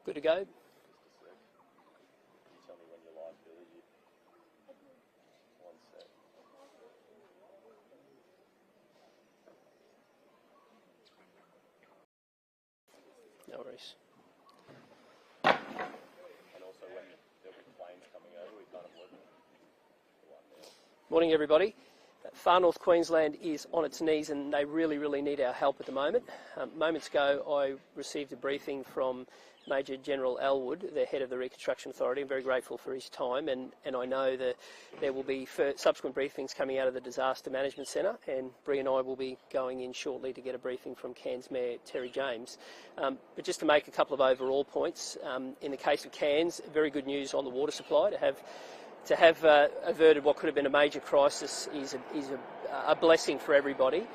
Good to go? Can you tell me when you're live, Billy? One sec. No worries. And also when there'll be planes coming over, we kind of look at one there. Morning, everybody. Far North Queensland is on its knees and they really need our help at the moment. Moments ago I received a briefing from Major General Elwood, the head of the Reconstruction Authority. I'm very grateful for his time, and I know that there will be subsequent briefings coming out of the Disaster Management Centre, and Bree and I will be going in shortly to get a briefing from Cairns Mayor Terry James. But just to make a couple of overall points, in the case of Cairns, very good news on the water supply. To have averted what could have been a major crisis is a blessing for everybody.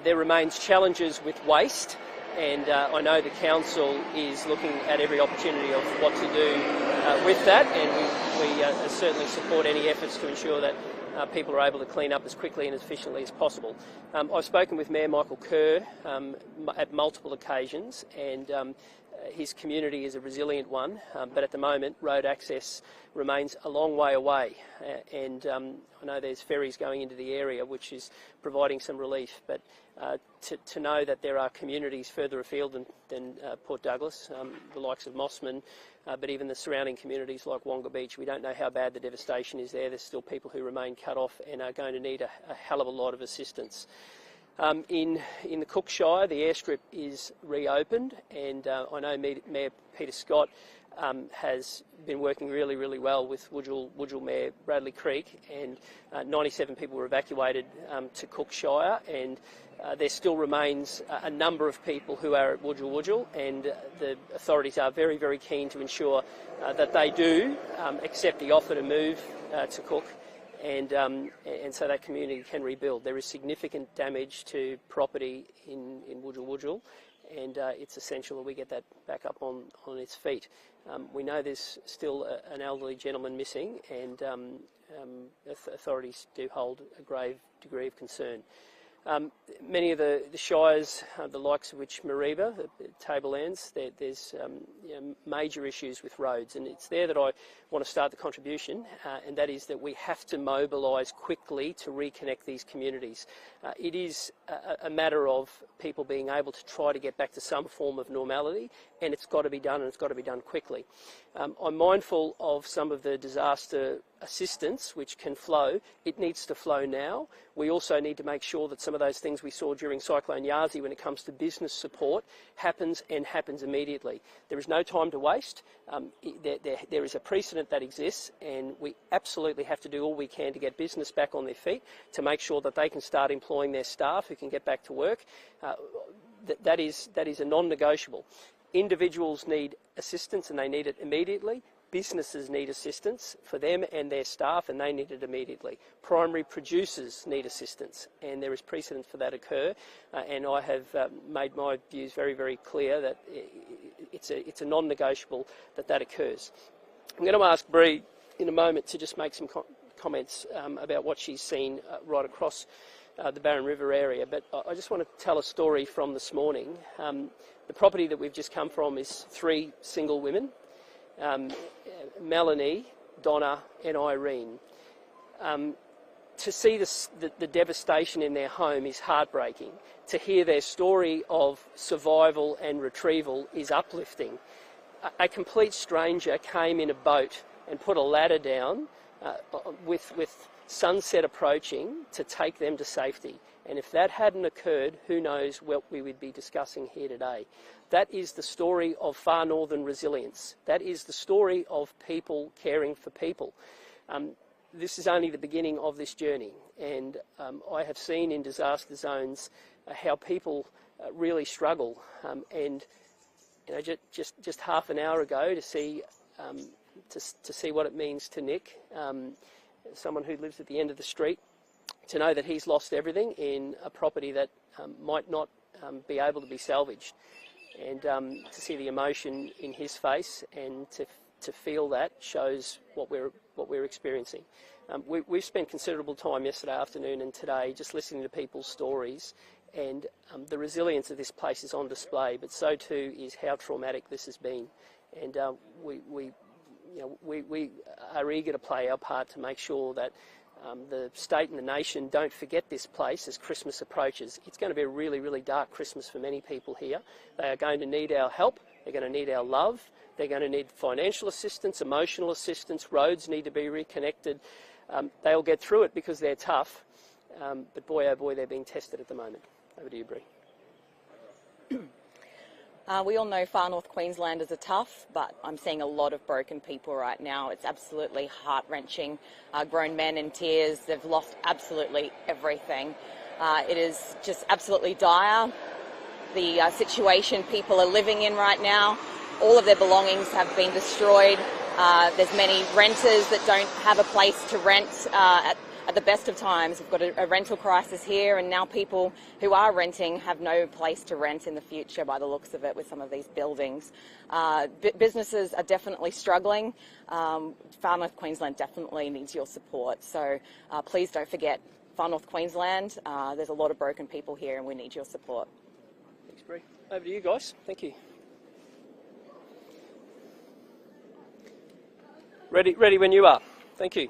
There remains challenges with waste, and I know the council is looking at every opportunity of what to do with that, and we certainly support any efforts to ensure that people are able to clean up as quickly and as efficiently as possible. I've spoken with Mayor Michael Kerr at multiple occasions, and his community is a resilient one, but at the moment road access remains a long way away, and I know there's ferries going into the area which is providing some relief, but to know that there are communities further afield than Port Douglas, the likes of Mossman, but even the surrounding communities like Wonga Beach, we don't know how bad the devastation is there. There's still people who remain cut off and are going to need a hell of a lot of assistance. In the Cook Shire, the airstrip is reopened, and I know Mayor Peter Scott has been working really well with Wudjil Mayor Bradley Creek, and 97 people were evacuated to Cook Shire, and there still remains a number of people who are at Wudjil, and the authorities are very keen to ensure that they do accept the offer to move to Cook. And so that community can rebuild. There is significant damage to property in Wudjil, and it's essential that we get that back up on its feet. We know there's still an elderly gentleman missing, and authorities do hold a grave degree of concern. Many of the shires, the likes of which Mareeba, the Tablelands, there's major issues with roads, and it's there that I want to start the contribution, and that is that we have to mobilise quickly to reconnect these communities. It is a matter of people being able to try to get back to some form of normality, and it's got to be done, and it's got to be done quickly. I'm mindful of some of the disaster assistance which can flow. It needs to flow now. We also need to make sure that some of those things we saw during Cyclone Yasi when it comes to business support happens immediately. There is no time to waste. There is a precedent that exists, and we absolutely have to do all we can to get business back on their feet, to make sure that they can start employing their staff who can get back to work. That is a non-negotiable. Individuals need assistance, and they need it immediately. Businesses need assistance for them and their staff, and they need it immediately. Primary producers need assistance, and there is precedent for that occur. And I have made my views very clear that it's a non-negotiable that occurs. I'm going to ask Bree in a moment to just make some comments about what she's seen right across the Barron River area, but I just want to tell a story from this morning. The property that we've just come from is 3 single women. Melanie, Donna and Irene. To see the devastation in their home is heartbreaking. To hear their story of survival and retrieval is uplifting. A complete stranger came in a boat and put a ladder down with sunset approaching to take them to safety. And if that hadn't occurred, who knows what we would be discussing here today. That is the story of far northern resilience. That is the story of people caring for people. This is only the beginning of this journey, and I have seen in disaster zones how people really struggle. And you know, just half an hour ago to see what it means to Nick, someone who lives at the end of the street, to know that he's lost everything in a property that might not be able to be salvaged, and to see the emotion in his face and to feel that shows what we're experiencing. We've spent considerable time yesterday afternoon and today just listening to people's stories, and the resilience of this place is on display, but so too is how traumatic this has been. And we are eager to play our part to make sure that the state and the nation don't forget this place as Christmas approaches. It's going to be a really, really dark Christmas for many people here. They are going to need our help. They're going to need our love. They're going to need financial assistance, emotional assistance. Roads need to be reconnected. They'll get through it because they're tough. But boy, oh boy, they're being tested at the moment. Over to you, Bree. We all know Far North Queenslanders are tough, but I'm seeing a lot of broken people right now. It's absolutely heart-wrenching. Grown men in tears. They've lost absolutely everything. It is just absolutely dire. The situation people are living in right now, all of their belongings have been destroyed. There's many renters that don't have a place to rent at the best of times. We've got a rental crisis here, and now people who are renting have no place to rent in the future by the looks of it with some of these buildings. Businesses are definitely struggling. Far North Queensland definitely needs your support. So please don't forget Far North Queensland. There's a lot of broken people here and we need your support. Thanks, Bree. Over to you guys. Thank you. Ready when you are. Thank you.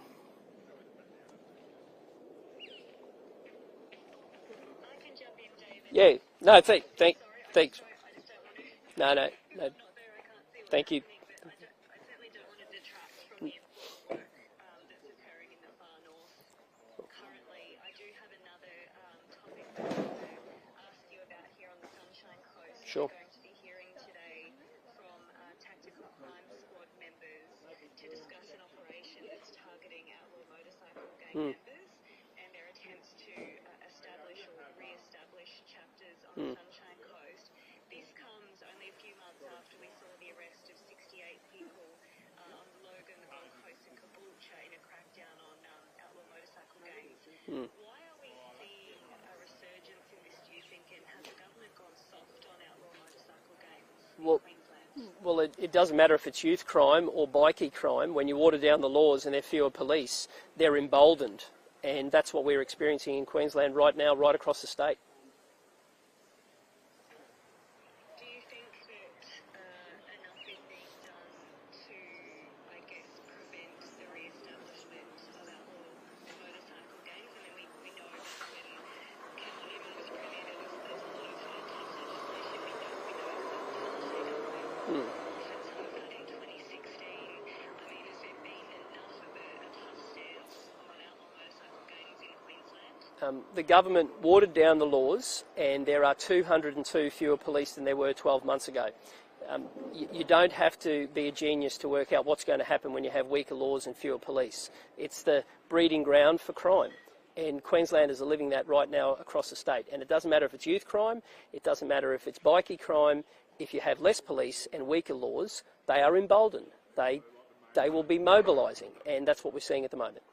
Yeah, no, thanks. No. Thank you. Sure. We're going to be hearing today from tactical crime squad members to discuss an operation that's targeting outlaw motorcycle gang members and their attempts to establish or re-establish chapters on the Sunshine Coast. This comes only a few months after we saw the arrest of 68 people on the Logan, the Gold Coast and Caboolture in a crackdown on outlaw motorcycle gangs. Why are we seeing a resurgence in this, do you think, and has the government gone soft on outlaw motorcycle gangs in Queensland? Well, it doesn't matter if it's youth crime or bikie crime. When you water down the laws and there are fewer police, they're emboldened. And that's what we're experiencing in Queensland right now, right across the state. Do you think that enough is being done to, I guess, prevent the re-establishment of outlaw motorcycle gangs? I mean, we know that when Ken Lehman was premier, there's a lot of tough legislation. We know that since some of that in 2016. I mean, has there been enough of a tough stance on outlaw motorcycle gangs in Queensland? The government watered down the laws and there are 202 fewer police than there were 12 months ago. You don't have to be a genius to work out what's going to happen when you have weaker laws and fewer police. It's the breeding ground for crime. And Queenslanders are living that right now across the state. And it doesn't matter if it's youth crime, it doesn't matter if it's bikie crime. If you have less police and weaker laws, they are emboldened. They will be mobilising, and that's what we're seeing at the moment.